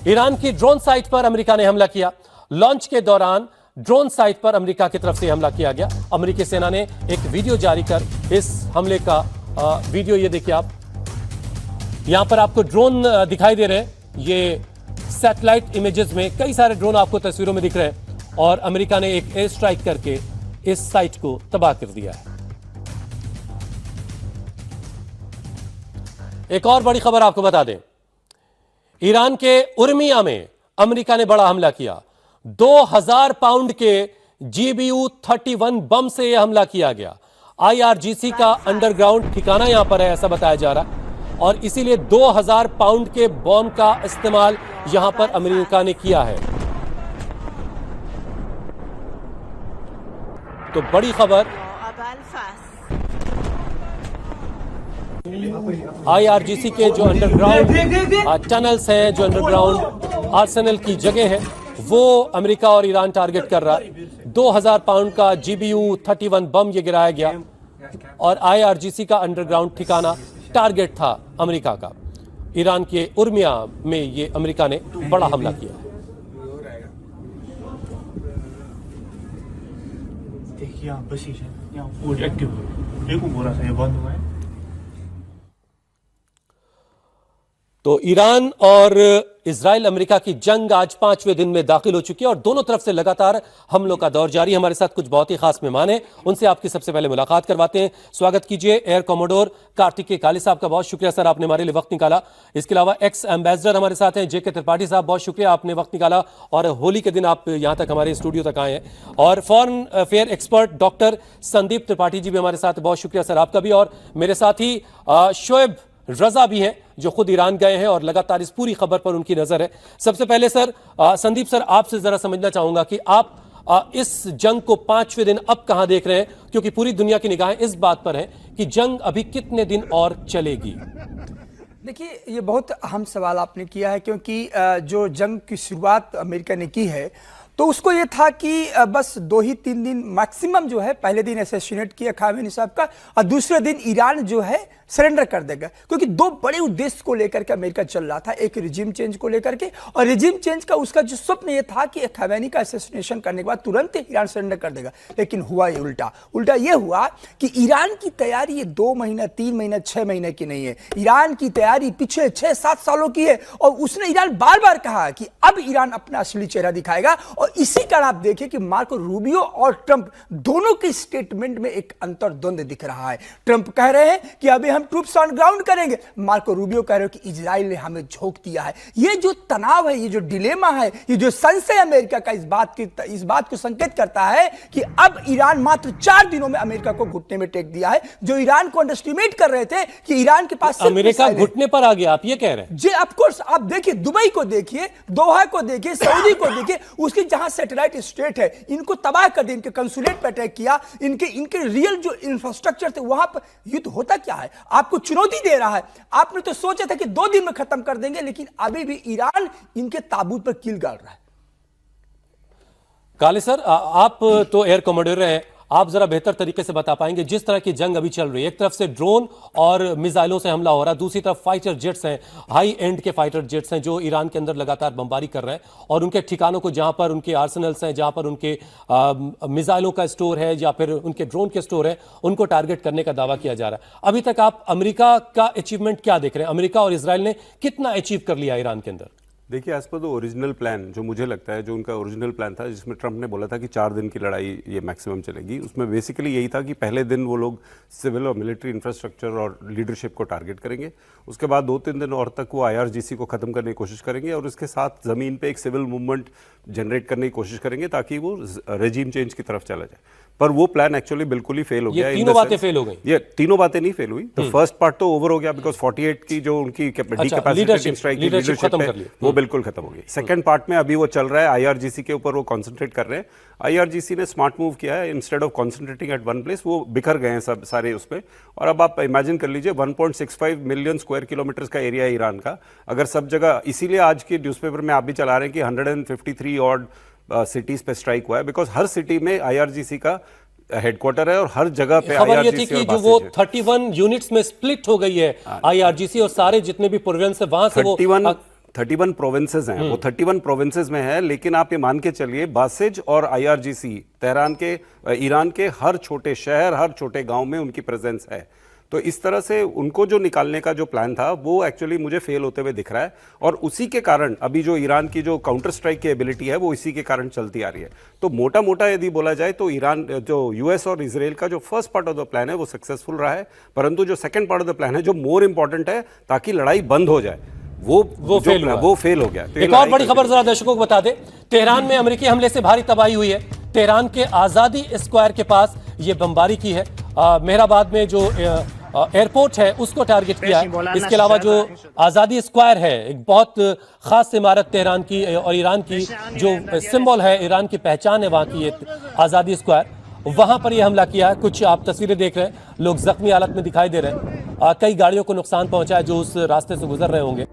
Iran की drone site पर America ने हमला किया। लॉन्च के दौरान ड्रोन साइट पर अमेरिका की तरफ से हमला किया गया। अमेरिकी सेना ने एक वीडियो जारी कर इस हमले का वीडियो, ये देखिए आप, यहां पर आपको ड्रोन दिखाई दे रहे हैं। ये सैटेलाइट इमेजेस में कई सारे ड्रोन आपको तस्वीरों में दिख रहे हैं और अमेरिका ने एक एयर स्ट्राइक करके इस साइट को तबाह कर दिया है। एक और बड़ी खबर आपको बता दें, ईरान के उर्मिया में अमेरिका ने बड़ा हमला किया। 2000 पाउंड के GBU-31 बम से यह हमला किया गया। IRGC का अंडरग्राउंड ठिकाना यहां पर है, ऐसा बताया जा रहा है, और इसीलिए 2000 पाउंड के बम का इस्तेमाल यहां पर अमेरिका ने किया है। तो बड़ी खबर, IRGC के जो अंडरग्राउंड टनल्स हैं, जो अंडरग्राउंड आर्सेनल की जगह है, वो अमेरिका और ईरान टारगेट कर रहा है। 2000 पाउंड का GBU-31 बम ये गिराया गया और IRGC का अंडरग्राउंड ठिकाना टारगेट था अमेरिका का। ईरान के उर्मिया में ये अमेरिका ने बड़ा हमला किया। देखिए यहाँ बस यहाँ फुल एक्टिव हो, देखो बोला था ये बंद हुआ है। तो ईरान और इजराइल अमेरिका की जंग आज 5वें दिन में दाखिल हो चुकी है और दोनों तरफ से लगातार हमलों का दौर जारी है। हमारे साथ कुछ बहुत ही खास मेहमान हैं, उनसे आपकी सबसे पहले मुलाकात करवाते हैं। स्वागत कीजिए एयर कॉमोडोर कार्तिकेय काले साहब का। बहुत शुक्रिया सर, आपने हमारे लिए वक्त निकाला। इसके अलावा एक्स एम्बेसडर हमारे साथ हैं JK त्रिपाठी साहब, बहुत शुक्रिया, आपने वक्त निकाला और होली के दिन आप यहां तक हमारे स्टूडियो तक आए हैं। और foreign affair expert doctor Sandeep Tripathi ji भी हमारे साथ, बहुत शुक्रिया सर आपका भी। और मेरे साथ ही शोएब रजा भी हैं, जो खुद ईरान गए हैं और लगातार इस पूरी खबर पर उनकी नजर है। सबसे पहले सर, संदीप सर, आपसे जरा समझना चाहूंगा कि आप इस जंग को 5वें दिन अब कहां देख रहे हैं, क्योंकि पूरी दुनिया की निगाहें इस बात पर है कि जंग अभी कितने दिन और चलेगी। देखिए, ये बहुत अहम सवाल आपने किया है, क्योंकि जो जंग की शुरुआत अमेरिका ने की है तो उसको ये था कि बस 2 ही 3 दिन मैक्सिमम जो है, पहले दिन असैसिनेट किया खामेनी साहब का और दूसरे दिन ईरान जो है सरेंडर कर देगा, क्योंकि 2 बड़े उद्देश्य को लेकर के अमेरिका चल रहा था। एक रिजिम चेंज को लेकर के, और रिजिम चेंज का उसका जो स्वप्न ये था कि खामेनी का असैसिनेशन करने के बाद तुरंत ईरान सरेंडर कर देगा। लेकिन हुआ ये उल्टा ये हुआ कि ईरान की तैयारी ये 2 महीना 3 महीना 6 महीने की नहीं है। ईरान की तैयारी पिछले 6-7 सालों की है और उसने ईरान बार बार कहा कि अब ईरान अपना असली चेहरा दिखाएगा। और इसी कारण आप देखिए कि मार्को रूबियो और ट्रंप दोनों के स्टेटमेंट में एक अंतर्द्वंद दिख रहा है। ट्रंप कह रहे हैं कि अभी हम ट्रूप्स ऑन ग्राउंड करेंगे, मार्को रूबियो कह रहे हो कि इजराइल ने हमें झोंक दिया है। ये जो तनाव है, ये जो डिलेमा है, ये जो संशय अमेरिका का इस बात को संकेत करता है कि अब ईरान मात्र 4 दिनों में अमेरिका को घुटने में टेक दिया है। जो ईरान को अंडरएस्टिमेट कर रहे थे कि ईरान के पास अमेरिका घुटने पर आ गया, आप ये कह रहे हैं? जी, ऑफ कोर्स। आप देखिए, दुबई को देखिए, दोहा को देखिए, सऊदी को देखिए, उसकी जहां सैटेलाइट स्टेट है, इनको तबाह कर दिया, इनके कंसुलेट पर अटैक किया, इनके रियल जो इंफ्रास्ट्रक्चर थे वहां पर। युद्ध होता क्या है, आपको चुनौती दे रहा है। आपने तो सोचा था कि 2 दिन में खत्म कर देंगे, लेकिन अभी भी ईरान इनके ताबूत पर कील गाड़ रहा है। काले सर, आप तो एयर कॉमोडोर हैं, आप जरा बेहतर तरीके से बता पाएंगे जिस तरह की जंग अभी चल रही है। एक तरफ से ड्रोन और मिसाइलों से हमला हो रहा है, दूसरी तरफ फाइटर जेट्स हैं, हाई एंड के फाइटर जेट्स हैं जो ईरान के अंदर लगातार बमबारी कर रहे हैं और उनके ठिकानों को, जहां पर उनके आर्सेनल्स हैं, जहां पर उनके मिसाइलों का स्टोर है या फिर उनके ड्रोन के स्टोर है, उनको टारगेट करने का दावा किया जा रहा है। अभी तक आप अमेरिका का अचीवमेंट क्या देख रहे हैं? अमेरिका और इजराइल ने कितना अचीव कर लिया ईरान के अंदर? देखिए, as per the original plan, जो मुझे लगता है जो उनका ओरिजिनल प्लान था, जिसमें ट्रंप ने बोला था कि 4 दिन की लड़ाई ये मैक्सिमम चलेगी, उसमें बेसिकली यही था कि पहले दिन वो लोग सिविल और मिलिट्री इंफ्रास्ट्रक्चर और लीडरशिप को टारगेट करेंगे। उसके बाद 2-3 दिन और तक वो IRGC को ख़त्म करने की कोशिश करेंगे और उसके साथ ज़मीन पे एक सिविल मूवमेंट जनरेट करने की कोशिश करेंगे ताकि वो रेजिम चेंज की तरफ चला जाए। पर वो प्लान एक्चुअली बिल्कुल ही फेल हो गया। तीनों बातें फेल हो गई। ये तीनों बातें नहीं फेल हुई। तो फर्स्ट पार्ट तो ओवर हो गया, बिकॉज 48 की जो उनकी लीडरशिप है वो बिल्कुल खत्म हो गई। सेकंड पार्ट में अभी वो चल रहा है, IRGC के ऊपर वो कॉन्सेंट्रेट कर रहे हैं। IRGC ने स्मार्ट मूव किया है, instead of concentrating at one place वो बिखर गए हैं सब सारे उसमें। और अब आप इमेजिन कर लीजिए 1.65 मिलियन स्क्वायर किलोमीटर का एरिया है ईरान का, अगर सब जगह, इसीलिए आज के न्यूज़पेपर में आप भी चला रहे हैं कि 153 ऑड सिटीज पे स्ट्राइक हुआ है, बिकॉज हर सिटी में IRGC का हेडक्वार्टर है और हर जगह पे खबर ये थी कि जो वो 31 यूनिट्स में स्प्लिट हो गई है IRGC और सारे जितने भी प्रोविंस है वहां से वो 31 प्रोविंसेस हैं, वो 31 प्रोविंसेस में है, लेकिन आप ये मान के चलिए बासिज और आईआरजीसी तेहरान के ईरान के हर छोटे शहर, हर छोटे गांव में उनकी प्रेजेंस है। तो इस तरह से उनको जो निकालने का जो प्लान था वो एक्चुअली मुझे फेल होते हुए दिख रहा है, और उसी के कारण अभी जो ईरान की जो काउंटर स्ट्राइक की एबिलिटी है वो इसी के कारण चलती आ रही है। तो मोटा मोटा यदि बोला जाए तो ईरान जो यूएस और इजराइल का जो first part of the plan है वो सक्सेसफुल रहा है, परंतु जो second part of the plan है जो मोर इंपॉर्टेंट है ताकि लड़ाई बंद हो जाए, वो फेल हो गया। तो एक और बड़ी खबर जरा दर्शकों को बता दें, तेहरान में अमेरिकी हमले से भारी तबाही हुई है। तेहरान के आजादी स्क्वायर के पास ये बमबारी की है। मेहराबाद में जो एयरपोर्ट है उसको टारगेट किया है। इसके अलावा जो आजादी स्क्वायर है, एक बहुत खास इमारत तेहरान की और ईरान की जो सिंबल है, ईरान की पहचान है वहां की, ये आजादी स्क्वायर, वहां पर ये हमला किया है। कुछ आप तस्वीरें देख रहे हैं, लोग जख्मी हालत में दिखाई दे रहे हैं। कई गाड़ियों को नुकसान पहुंचा है जो उस रास्ते से गुजर रहे होंगे।